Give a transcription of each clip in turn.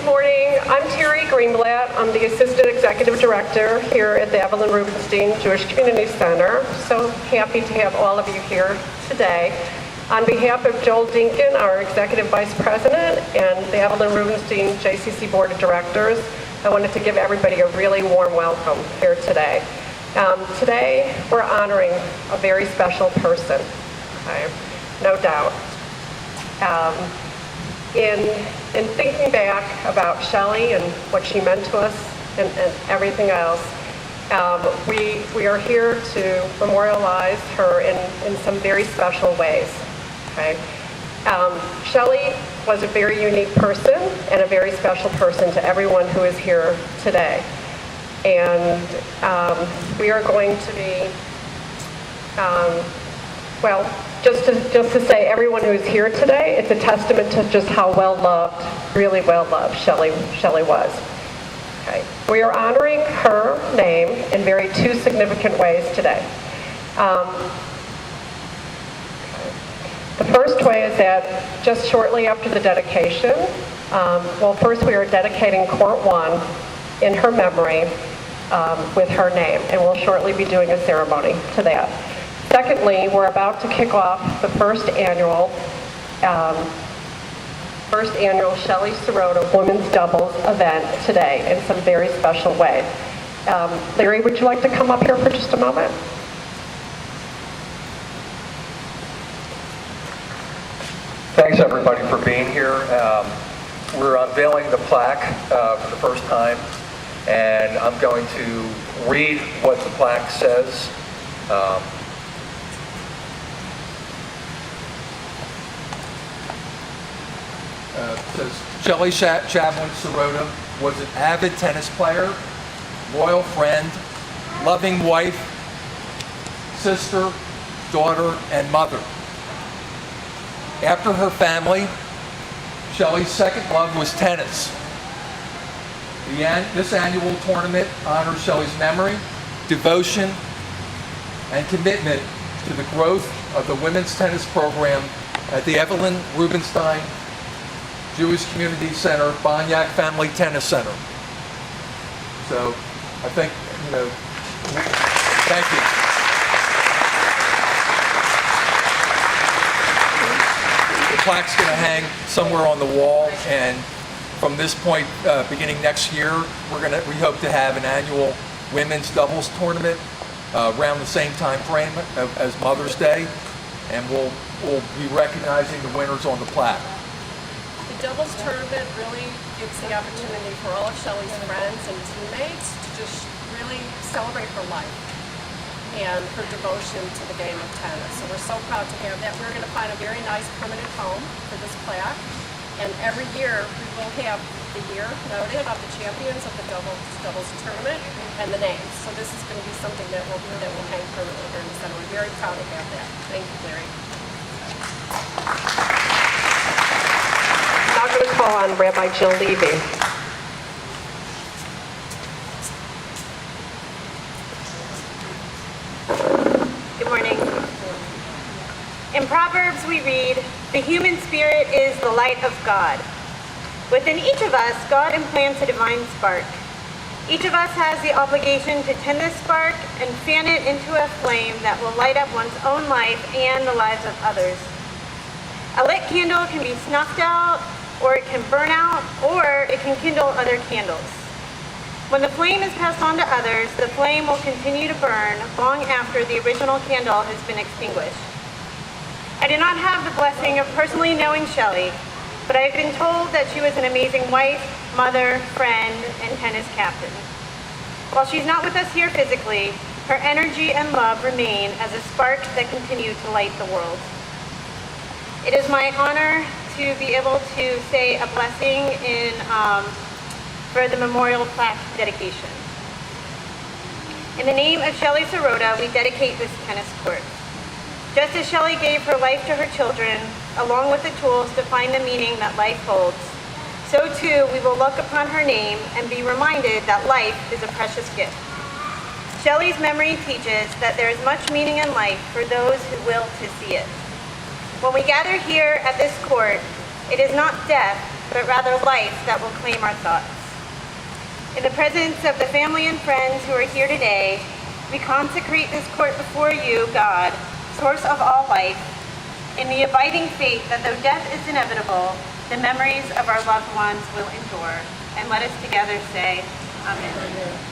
Good morning. I'm Terry Greenblatt. I'm the Assistant Executive Director here at the Evelyn Rubenstein Jewish Community Center. So happy to have all of you here today. On behalf of Joel Dinkin, our Executive Vice President, and the Evelyn Rubenstein JCC Board of Directors, I wanted to give everybody a really warm welcome here today. Today, we're honoring a very special person, okay? No doubt. In thinking back about Shelly and what she meant to us and everything else, we are here to memorialize her in some very special ways. Okay? Shelly was a very unique person and a very special person to everyone who is here today. And we are going to be, just to say, everyone who's here today, it's a testament to just how well-loved, really well-loved Shelly was. Okay. We are honoring her name in two significant ways today. The first way is that just shortly after the dedication, first we are dedicating Court 1 in her memory with her name, and we'll shortly be doing a ceremony to that. Secondly, we're about to kick off the first annual Shelly Serota Women's Doubles event today in some very special ways. Larry, would you like to come up here for just a moment? Thanks everybody for being here. We're unveiling the plaque for the first time, and I'm going to read what the plaque says. It says, Shelly Chadwin Serota was an avid tennis player, loyal friend, loving wife, sister, daughter, and mother. After her family, Shelly's second love was tennis. This annual tournament honors Shelly's memory, devotion, and commitment to the growth of the women's tennis program at the Evelyn Rubenstein Jewish Community Center, Bonyack Family Tennis Center. So I think, thank you. The plaque's going to hang somewhere on the wall, and from this point, beginning next year, we hope to have an annual women's doubles tournament around the same time frame as Mother's Day, and we'll be recognizing the winners on the plaque. The doubles tournament really gives the opportunity for all of Shelly's friends and teammates to just really celebrate her life and her devotion to the game of tennis. So we're so proud to have that. We're going to find a very nice permanent home for this plaque. And every year we will have the year noted of the champions of the doubles tournament and the names. So this is going to be something that will hang permanently here in the center. We're very proud to have that. Thank you, Larry. I'm now going to call on Rabbi Jill Levy. Good morning. In Proverbs we read, "The human spirit is the light of God." Within each of us, God implants a divine spark. Each of us has the obligation to tend this spark and fan it into a flame that will light up one's own life and the lives of others. A lit candle can be snuffed out, or it can burn out, or it can kindle other candles. When the flame is passed on to others, the flame will continue to burn long after the original candle has been extinguished. I did not have the blessing of personally knowing Shelly, but I have been told that she was an amazing wife, mother, friend, and tennis captain. While she's not with us here physically, her energy and love remain as a spark that continue to light the world. It is my honor to be able to say a blessing for the memorial plaque dedication. In the name of Shelly Serota, we dedicate this tennis court. Just as Shelly gave her life to her children, along with the tools to find the meaning that life holds, so too we will look upon her name and be reminded that life is a precious gift. Shelly's memory teaches that there is much meaning in life for those who will to see it. When we gather here at this court, it is not death, but rather life that will claim our thoughts. In the presence of the family and friends who are here today, we consecrate this court before you, God, source of all life, in the abiding faith that though death is inevitable, the memories of our loved ones will endure. And let us together say, Amen.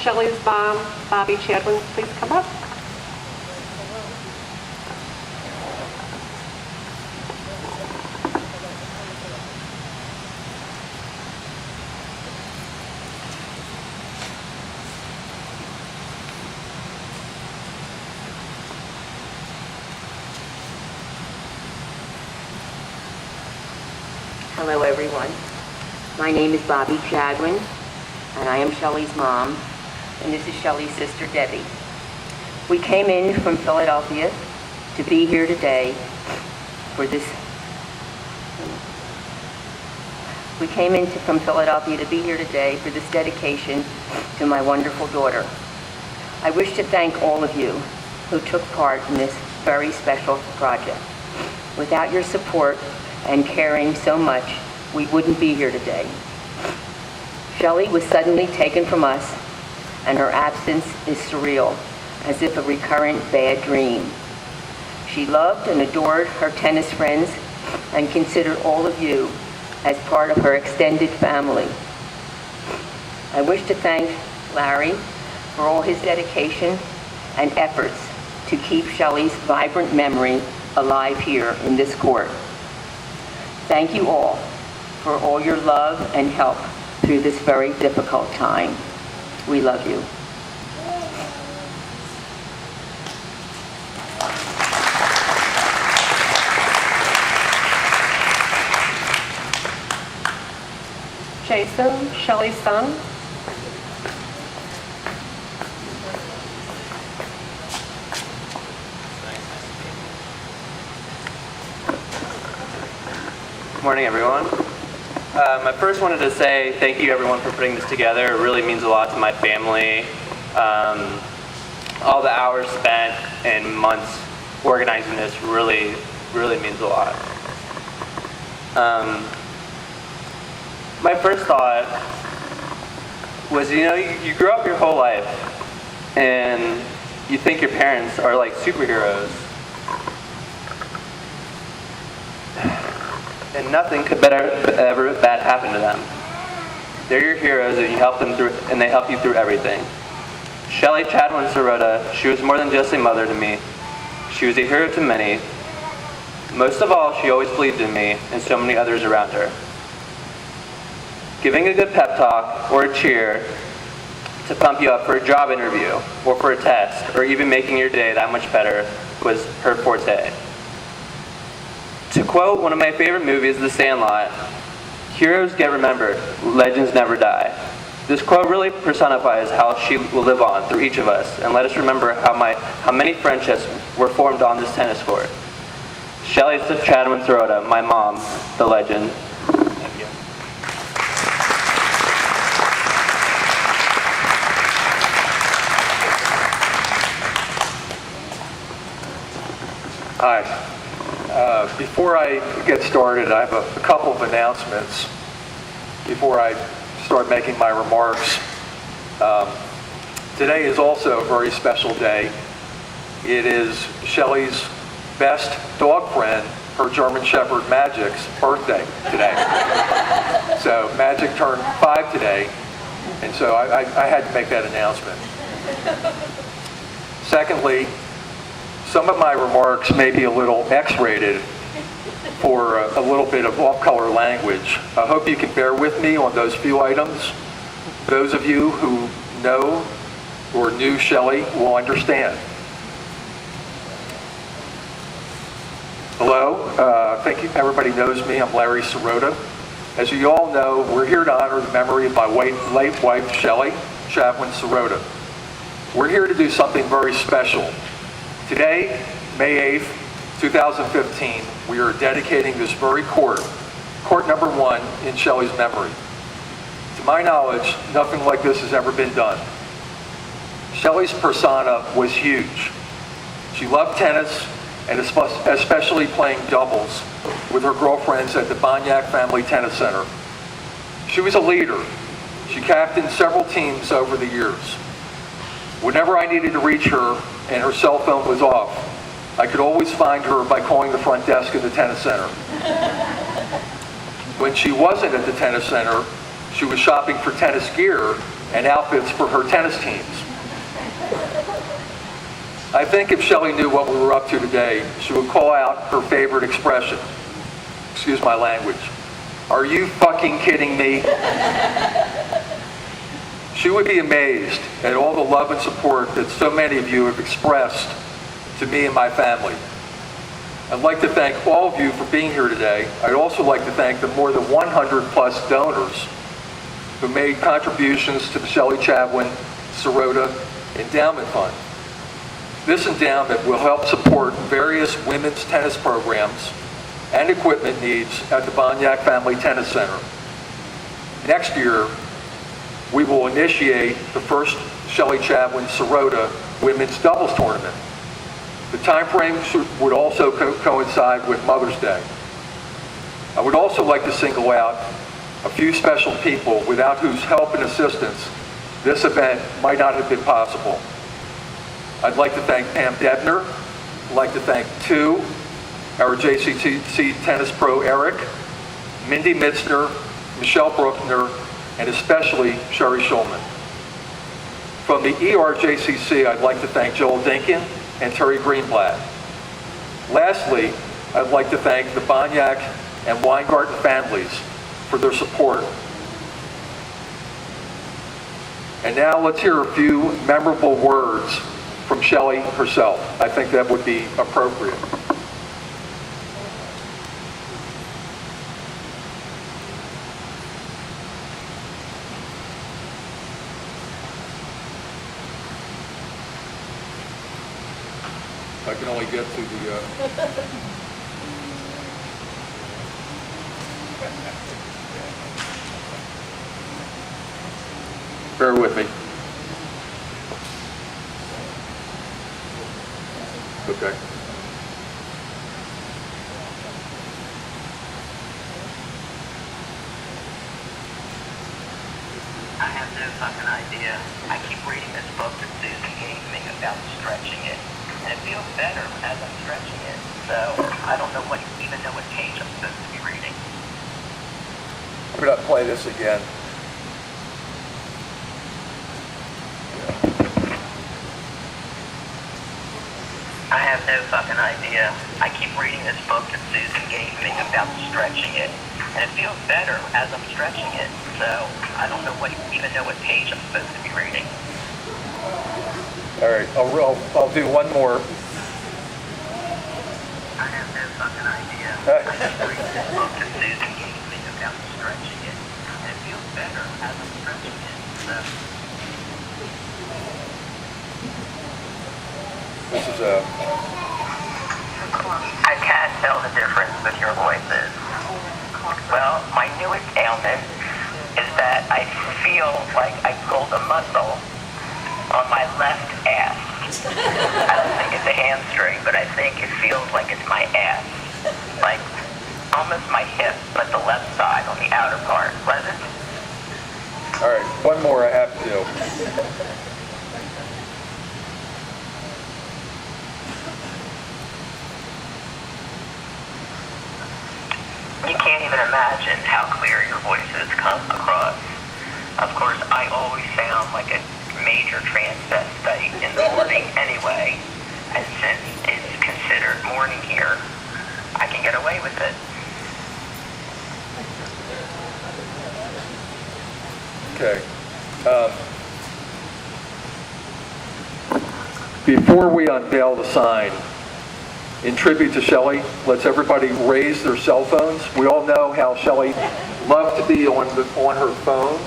Shelly's mom, Bobby Chadwin, please come up. Hello everyone. My name is Bobby Chadwin, and I am Shelly's mom, and this is Shelly's sister Debbie. We came in from Philadelphia to be here today for this. Dedication to my wonderful daughter. I wish to thank all of you who took part in this very special project. Without your support and caring so much, we wouldn't be here today. Shelly was suddenly taken from us, and her absence is surreal, as if a recurrent bad dream. She loved and adored her tennis friends and considered all of you as part of her extended family. I wish to thank Larry for all his dedication and efforts to keep Shelly's vibrant memory alive here in this court. Thank you all for all your love and help through this very difficult time. We love you. Jason, Shelly's son. Good morning, everyone. I first wanted to say thank you, everyone, for putting this together. It really means a lot to my family. All the hours spent and months organizing this really means a lot. My first thought was, you grew up your whole life and you think your parents are like superheroes. And nothing could ever bad happen to them. They're your heroes, and you help them through, and they help you through everything. Shelly, Chadwin, Serota, she was more than just a mother to me. She was a hero to many. Most of all, she always believed in me and so many others around her. Giving a good pep talk or a cheer to pump you up for a job interview or for a test, or even making your day that much better was her forte. To quote one of my favorite movies, The Sandlot, "Heroes get remembered, legends never die." This quote really personifies how she will live on through each of us, and let us remember how many friendships were formed on this tennis court. Shelly Chadwin Serota, my mom, the legend. Thank you. Hi. Before I get started, I have a couple of announcements before I start making my remarks. Today is also a very special day. It is Shelly's best dog friend, her German Shepherd Magic's birthday today. So Magic turned 5 today, and so I had to make that announcement. Secondly, some of my remarks may be a little X-rated for a little bit of off-color language. I hope you can bear with me on those few items. Those of you who know or knew Shelly will understand. Hello, I think everybody knows me. I'm Larry Serota. As you all know, we're here to honor the memory of my late wife, Shelly Chadwin Serota. We're here to do something very special. Today, May 8th, 2015, we are dedicating this very court number 1 in Shelly's memory. To my knowledge, nothing like this has ever been done. Shelly's persona was huge. She loved tennis and especially playing doubles with her girlfriends at the Bonyac Family Tennis Center. She was a leader. She captained several teams over the years. Whenever I needed to reach her and her cell phone was off, I could always find her by calling the front desk at the tennis center. When she wasn't at the tennis center, she was shopping for tennis gear and outfits for her tennis teams. I think if Shelly knew what we were up to today, she would call out her favorite expression. Excuse my language. Are you fucking kidding me? She would be amazed at all the love and support that so many of you have expressed to me and my family. I'd like to thank all of you for being here today. I'd also like to thank the more than 100 plus donors who made contributions to the Shelly Chadwin Serota Endowment Fund. This endowment will help support various women's tennis programs and equipment needs at the Bonyac Family Tennis Center. Next year, we will initiate the first Shelly Chadwin Serota women's doubles tournament. The time frame would also coincide with Mother's Day. I would also like to single out a few special people without whose help and assistance this event might not have been possible. I'd like to thank Pam Debner. I'd like to thank our JCC tennis pro Eric, Mindy Mitzner, Michelle Bruckner, and especially Sherry Schulman. From the ERJCC, I'd like to thank Joel Dinkin and Terry Greenblatt. Lastly, I'd like to thank the Bonyac and Weingarten families for their support. And now let's hear a few memorable words from Shelly herself. I think that would be appropriate. I can only get to the... Bear with me. Okay. I have no fucking idea. I keep reading this book that Susan gave me about stretching it, and it feels better as I'm stretching it. So I don't even know what page I'm supposed to be reading. I'm going to play this again. I have no fucking idea. I keep reading this book that Susan gave me about stretching it, and it feels better as I'm stretching it. So I don't even know what page I'm supposed to be reading. All right, I'll do one more. I have no fucking idea. I keep reading this book that Susan gave me about stretching it, and it feels better as I'm stretching it. So. This is a... I can't tell the difference with your voices. Well, my newest ailment is that I feel like I pulled a muscle on my left ass. I don't think it's a hamstring, but I think it feels like it's my ass. Like almost my hip, but the left side on the outer part. Pleasant? All right, one more I have to do. You can't even imagine how clear your voices come across. Of course, I always sound like a major transvestite in the morning anyway, and since it's considered morning here, I can get away with it. Okay. Before we unveil the sign, in tribute to Shelly, let's everybody raise their cell phones. We all know how Shelly loved to be on her phone.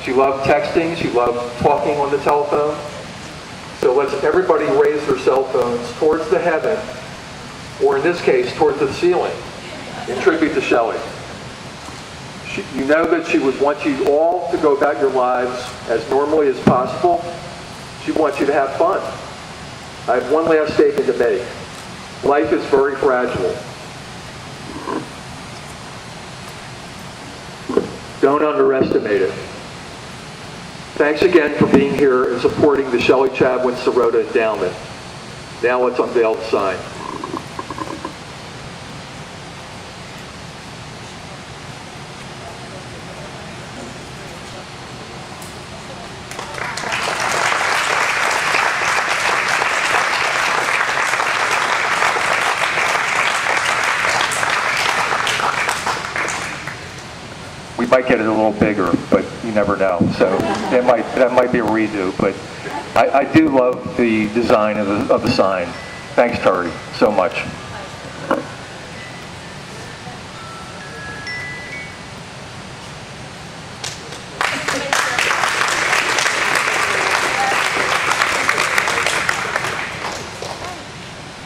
She loved texting. She loved talking on the telephone. So let's everybody raise their cell phones towards the heaven, or in this case, towards the ceiling, in tribute to Shelly. You know that she would want you all to go about your lives as normally as possible. She wants you to have fun. I have one last statement to make. Life is very fragile. Don't underestimate it. Thanks again for being here and supporting the Shelly Chadwin Serota Endowment. Now let's unveil the sign. We might get it a little bigger, but you never know. So that might be a redo. But I do love the design of the sign. Thanks, Terry, so much.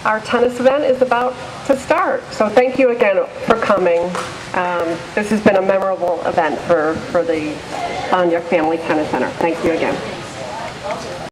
Our tennis event is about to start, so thank you again for coming. This has been a memorable event for the Bonyuk Family Tennis Center. Thank you again.